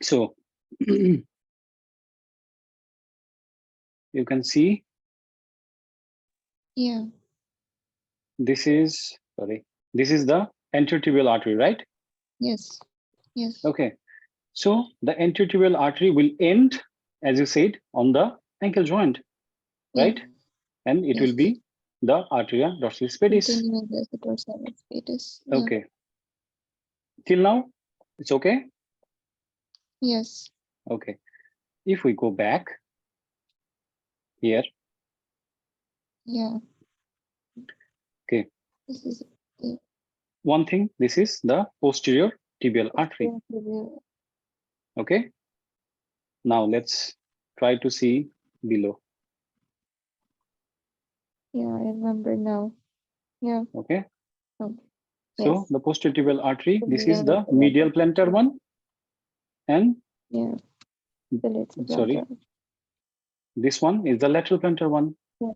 So you can see. Yeah. This is the anterior artery, right? Yes. Yes. Okay. So the anterior artery will end, as you said, on the ankle joint, right? Yeah. And it Yes. will be the arteria dorsalis pedis. Continuing with the dorsalis pedis. Yeah. Okay. Till now, it's okay? Yes. Okay. If we go back here. Yeah. Okay. This is the One thing, this is the posterior tibial artery. Okay. Now let's try to see below. Yeah, I remember now. Yeah. Okay. Okay. So Yes. the posterior tibial artery, this Yeah, is the medial plantar one. And yeah. sorry, this one is the lateral plantar one. Yes.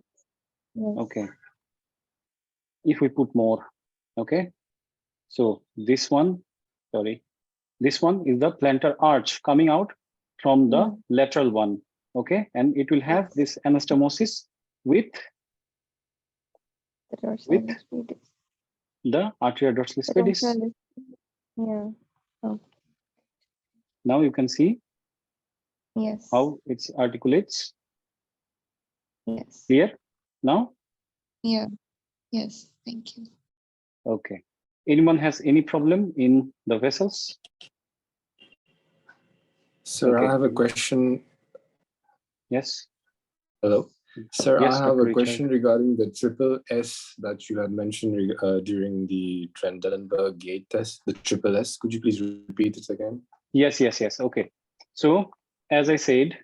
Yes. Okay. If we put more, okay. So this one, sorry, this one is the plantar arch coming out from the lateral one. Okay. And it will have this anastomosis with the dorsalis pedis. The arteria dorsalis pedis. Yeah. Oh. Now you can see Yes. how it articulates. Yes. Clear now? Yeah. Yes. Thank you. Okay. Anyone has any problem in the vessels? Sir, Okay. I have a question. Yes. Hello. Sir, Yes, I have Dr. a question regarding the triple S that you had mentioned during the Trendelenburg gait test, the triple S. Could you please repeat it again? Yes, yes, yes. Okay. So, as I said,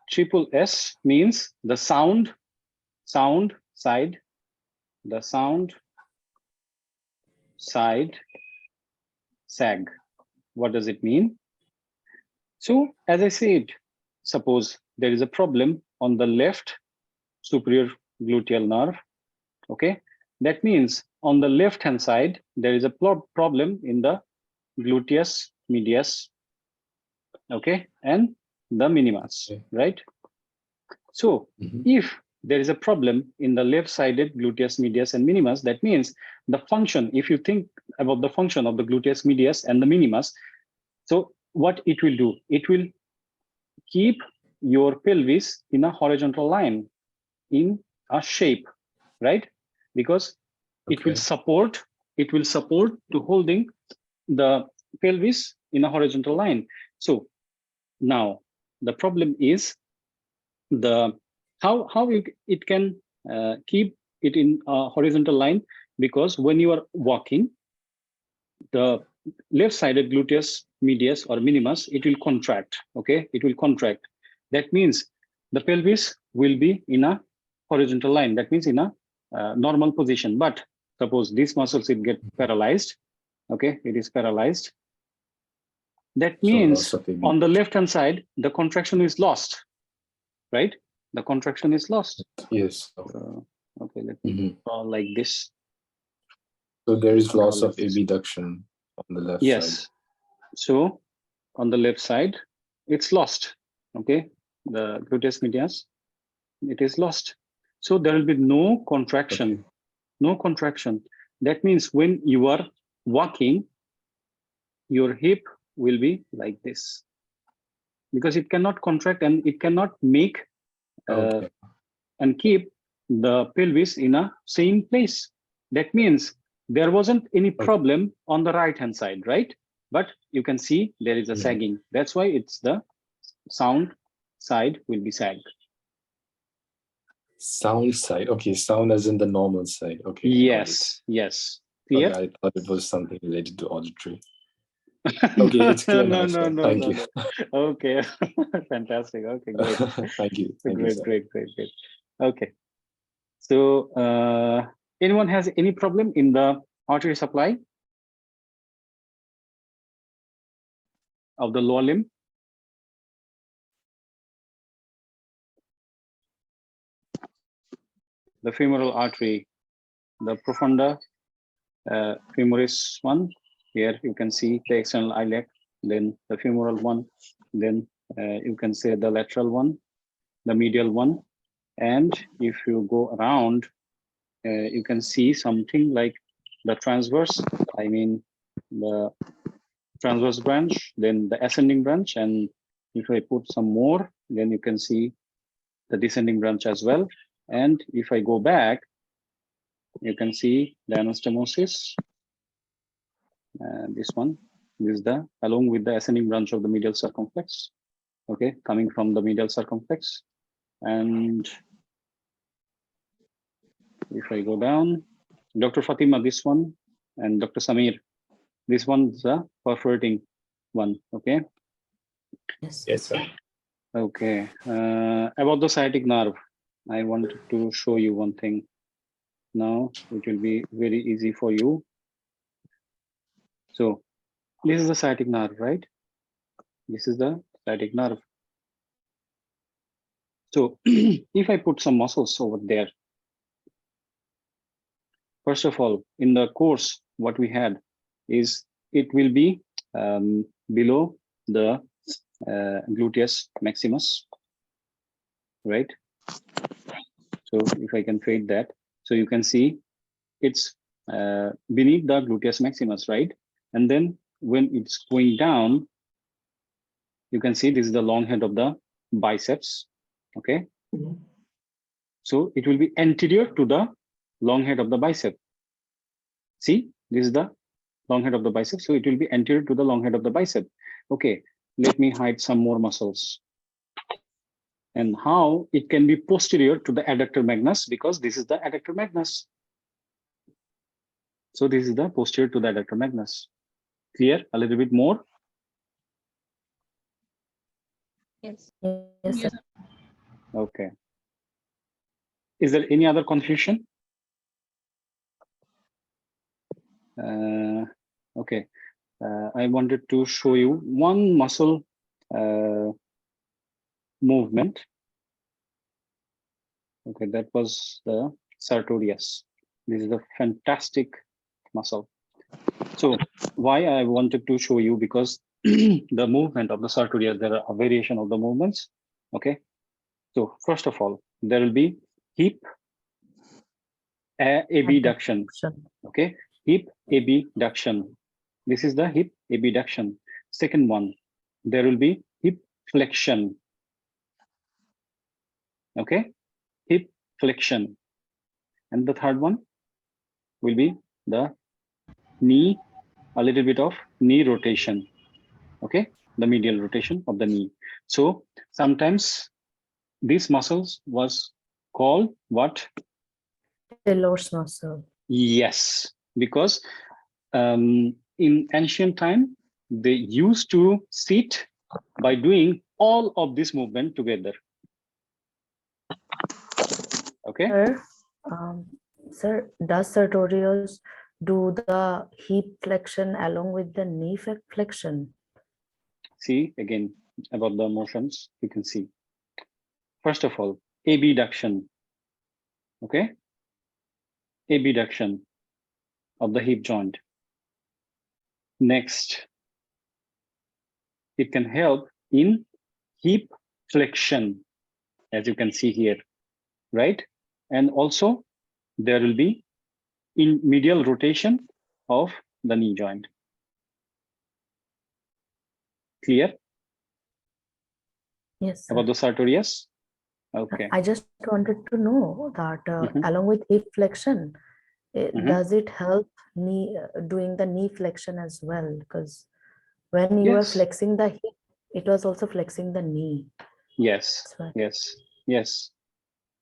triple S means the sound side, the sound side sag. What does it mean? So, as I said, suppose there is a problem on the left superior gluteal nerve. Okay, that means on the left hand side there is a problem in the gluteus medius, okay, and the minimus, right? So if there is a problem in the left sided gluteus medius and minimus, that means the function, if you think about the function of the gluteus medius and the minimus, so what it will do, it will keep your pelvis in a horizontal line, in a shape, right? Because it will support to holding the pelvis in a horizontal line. So now the problem is the how it can keep it in a horizontal line, because when you are walking, the left-sided gluteus medius or minimus, it will contract. Okay, it will contract. That means the pelvis will be in a horizontal line. That means in a normal position. But suppose these muscles it get paralyzed. Okay, it is paralyzed. That means on the left-hand side, the contraction is lost, right? The contraction is lost. Yes. Okay, let me draw like this. So there is loss of abduction on the left side. Yes. So on the left side, it's lost. Okay, the gluteus medius, it is lost. So there will be no contraction, no contraction. That means when you are walking, your hip will be like this, because it cannot contract and it cannot make and keep the pelvis in a same place. That means there wasn't any problem on the right hand side, right? But you can see there is a sagging. That's why it's the sound side will be sagged. Sound side. Okay, sound as in the normal side. Okay. Yes, yes. Clear? Okay, I thought it was something related to auditory. Okay, it's clear now. No. Thank you. Okay, fantastic. Okay, great. Thank you. Great. Okay. So, anyone has any problem in the artery supply of the lower limb? The femoral artery, the profunda femoris one. Here you can see the external iliac, then the femoral one, then you can say the lateral one, the medial one. And if you go around, you can see something like the transverse, I mean the transverse branch, then the ascending branch. And if I put some more, then you can see the descending branch as well. And if I go back, you can see the anastomosis. This one, this is the, along with the ascending branch of the medial circumflex, okay, coming from the medial circumflex. And if I go down, Dr. Fatima, this one, and Dr. Samir, this one is the perforating one, okay? Yes. Yes, sir. Okay, about the sciatic nerve, I wanted to show you one thing. Now it will be very easy for you. So this is the sciatic nerve, right? This is the sciatic nerve. So if I put some muscles over there, first of all, in the course, what we had is it will be below the gluteus maximus, right? So if I can fade that, so you can see it's beneath the gluteus maximus, right? And then when it's going down, you can see this is the long head of the biceps, okay? So it will be anterior to the long head of the bicep. See, this is the long head of the bicep. So it will be anterior to the long head of the bicep. Okay, let me hide some more muscles. And how it can be posterior to the adductor magnus, because this is the adductor magnus. So this is the posterior to the adductor magnus. Clear a little bit more? Yes. Yes, sir. Okay. Is there any other confusion? Okay. I wanted to show you one muscle movement. Okay, that was the Sartorius. This is a fantastic muscle. So why I wanted to show you, because the movement of the Sartorius, there are a variation of the movements. Okay. So first of all, there will be hip abduction. Okay, hip abduction. This is the hip abduction. Second one, there will be hip flexion. Okay, hip flexion. And the third one will be the knee, a little bit of knee rotation. Okay, the medial rotation of the knee. So sometimes these muscles was called what? Taylor's muscle. Yes, because in ancient time, they used to sit by doing all of this movement together. Okay. Sir, does Sartorius do the hip flexion along with the knee flexion? See again about the motions, you can see. First of all, abduction. Okay. Abduction of the hip joint. Next, it can help in hip flexion, as you can see here, right? And also there will be in medial rotation of the knee joint. Clear? Yes, sir. About the Sartorius? Okay. I just wanted to know that along with hip flexion, does it help knee doing the knee flexion as well? Because when you are Yes. flexing the hip, it was also flexing the knee. Yes. That's why. Yes. Yes.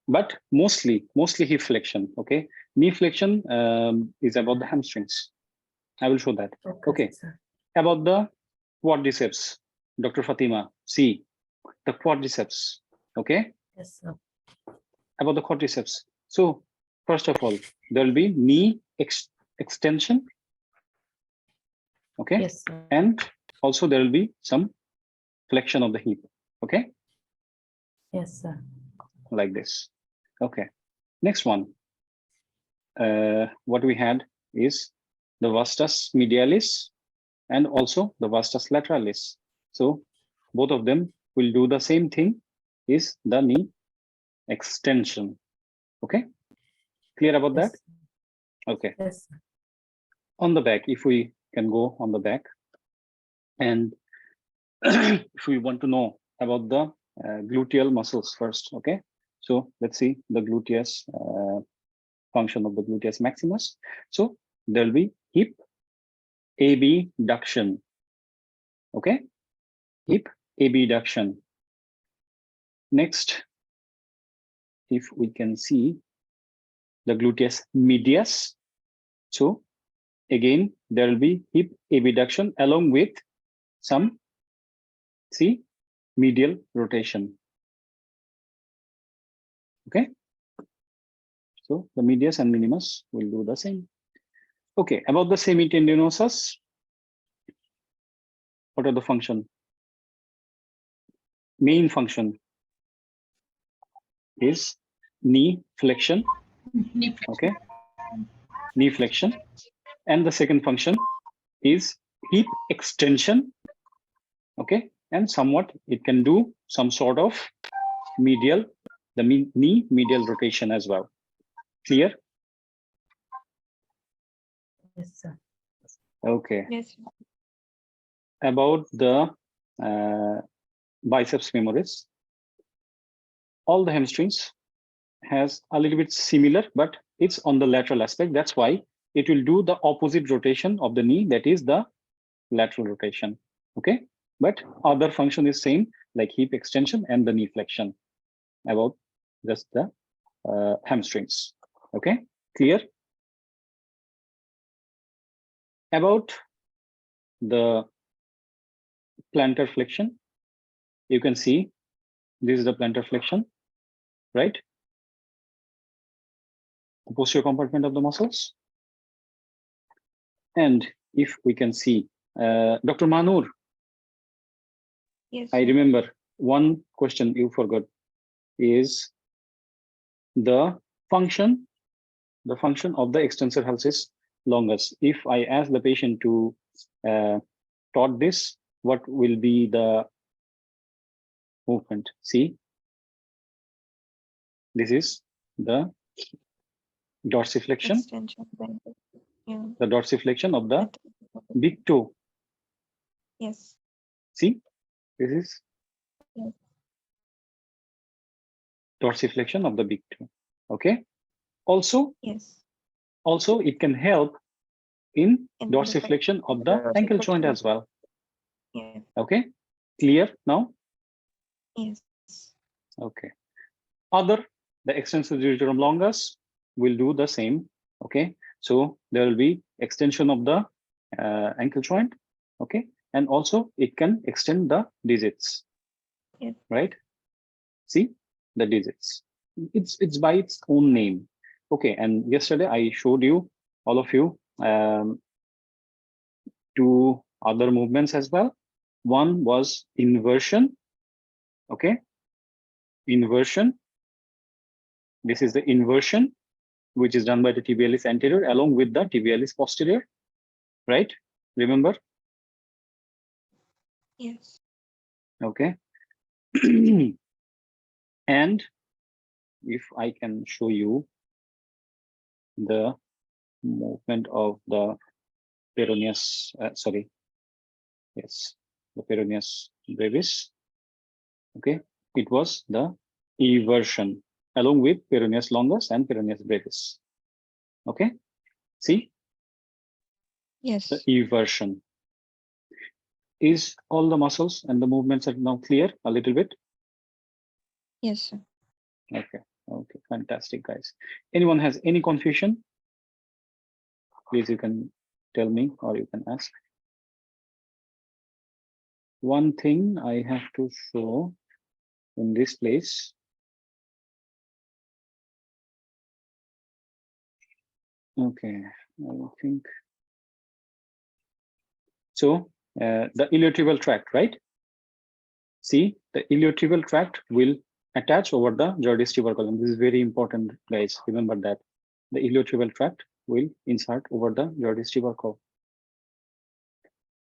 But mostly hip flexion. Okay. Knee flexion is about the hamstrings. I will show that. Okay. Sir. About the quadriceps, Dr. Fatima. See the quadriceps. Okay. Yes, sir. About the quadriceps. So first of all, there will be knee extension. Okay. Yes, sir. And also there will be some flexion of the hip. Okay. Yes, sir. Like this. Okay. Next one. What we had is the vastus medialis and also the vastus lateralis. So both of them will do the same thing, is the knee extension. Okay, clear about that? Yes. Okay. Yes. On the back, if we can go on the back, and if we want to know about the gluteal muscles first, okay? So let's see the gluteus, function of the gluteus maximus. So there will be hip abduction, okay? Hip abduction. Next, if we can see the gluteus medius. So again, there will be hip abduction along with some, see, medial rotation. Okay. So the medius and minimus will do the same. Okay, about the semitendinosus, what are the function? Main function is knee flexion, okay, knee flexion. And the second function is hip extension, okay, and somewhat it can do some sort of medial, the knee medial rotation as well. Clear? Yes, sir. Okay. Yes. About the biceps femoris, all the hamstrings has a little bit similar, but it's on the lateral aspect. That's why it will do the opposite rotation of the knee, that is the lateral rotation. Okay, but other function is same, like hip extension and the knee flexion, about just the hamstrings. Okay, clear? About the plantar flexion, you can see this is the plantar flexion, right? The posterior compartment of the muscles. And if we can see, Dr. Manur, Yes. I sir. remember one question you forgot is the function of the extensor hallucis longus. If I ask the patient to taught this, what will be the movement? See, this is the dorsiflexion, Extension. Yeah. the dorsiflexion of the That- big toe. Yes. See, this is Yes. dorsiflexion of the big toe. Okay. Also, Yes. it can help in In the dorsiflexion of the ankle joint as well. Yeah. Okay, clear now? Yes. Okay. Other, the extensor digitorum longus will do the same. Okay, so there will be extension of the ankle joint. Okay, and also it can extend the digits. Yes. Right? See the digits. It's by its own name. Okay, and yesterday I showed you, all of you, two other movements as well. One was inversion. Okay, inversion. This is the inversion, which is done by the tibialis anterior along with the tibialis posterior, right? Remember? Yes. Okay. And if I can show you the movement of the peroneus, the peroneus brevis. Okay, it was the eversion along with peroneus longus and peroneus brevis. Okay, see Yes. the eversion. Is all the muscles and the movements are now clear a little bit? Yes. Sir. Okay, okay, fantastic, guys. Anyone has any confusion? Please, you can tell me or you can ask. One thing I have to show in this place. Okay, I think. So the iliotibial tract, right? See, the iliotibial tract will attach over the girdis column. This is very important, guys. Remember that. The iliotibial tract will insert over the girdis column.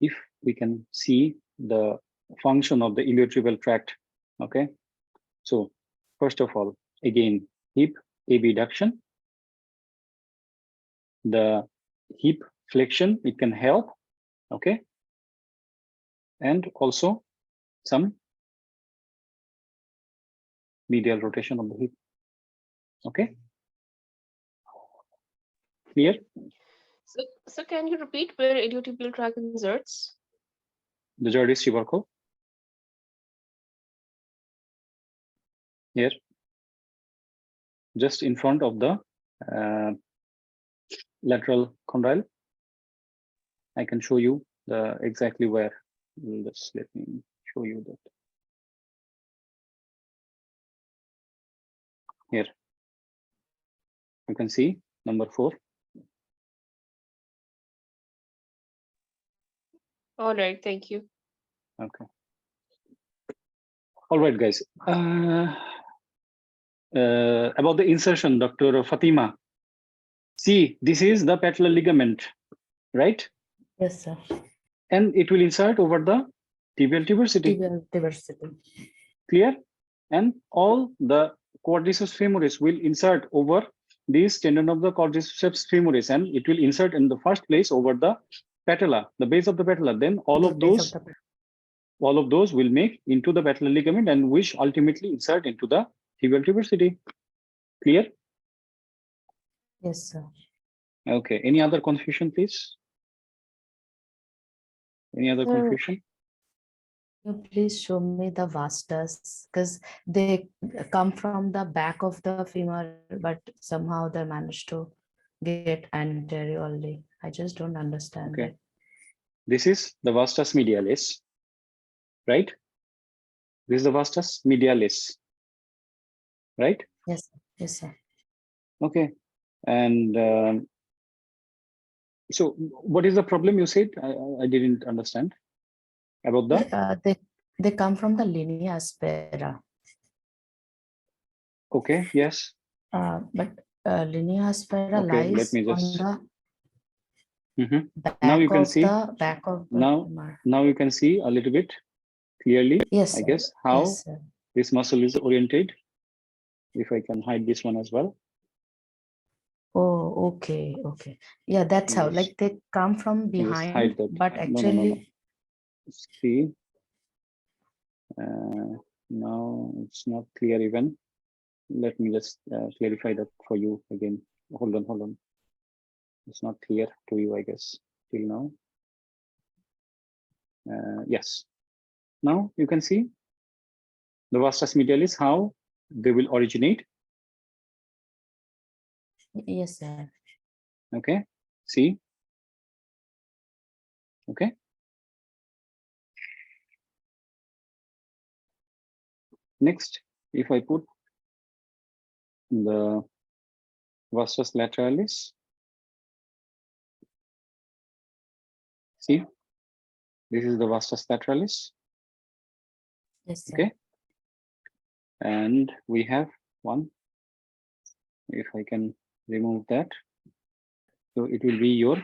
if we can see the function of the iliotibial tract. Okay, so first of all, again, hip abduction, the hip flexion, it can help. Okay, and also some medial rotation of the hip. Okay, clear? So can you repeat where iliotibial tract inserts? The Jardis tubercle. Here, just in front of the lateral condyle. I can show you the exactly where. Just let me show you that. Here, you can see number 4. All right, thank you. Okay. All right, guys. About the insertion, Dr. Fatima. See, this is the patellar ligament, right? Yes, sir. And it will insert over the tibial tuberosity. Tibial diversity. Clear? And all the quadriceps femoris will insert over this tendon of the quadriceps femoris, and it will insert in the first place over the patella, the base of the patella. Then all of those will make into the patellar ligament and which ultimately insert into the tibial tuberosity. Clear? Yes, sir. Okay. Any other confusion, please? Any other Sir, confusion? Can you please show me the vastus, because they come from the back of the femur, but somehow they manage to get anteriorly. I just don't understand Okay. it. This is the vastus medialis, right? This is the vastus medialis, right? Yes, yes, sir. Okay. And so what is the problem you said? I didn't understand about the. They come from the linea aspera. Okay, yes. But linea aspera Okay, let lies me on just. the Mhm. back Now you can of see. the Now femur. you can see a little bit clearly, Yes, I sir. guess, how Yes, sir. this muscle is oriented. If I can hide this one as well. Oh, okay, okay. Yeah, that's how, Yes. like they come from Let me just hide behind, that. but No. actually, See, now it's not clear even. Let me just clarify that for you again. Hold on. It's not clear to you, I guess, till now. Yes. Now you can see the vastus medialis, how they will originate. yes, sir. Okay. See. Okay. Next, if I put the vastus lateralis, see, this is the vastus lateralis. Yes, sir. Okay. And we have one. If I can remove that, so it will be your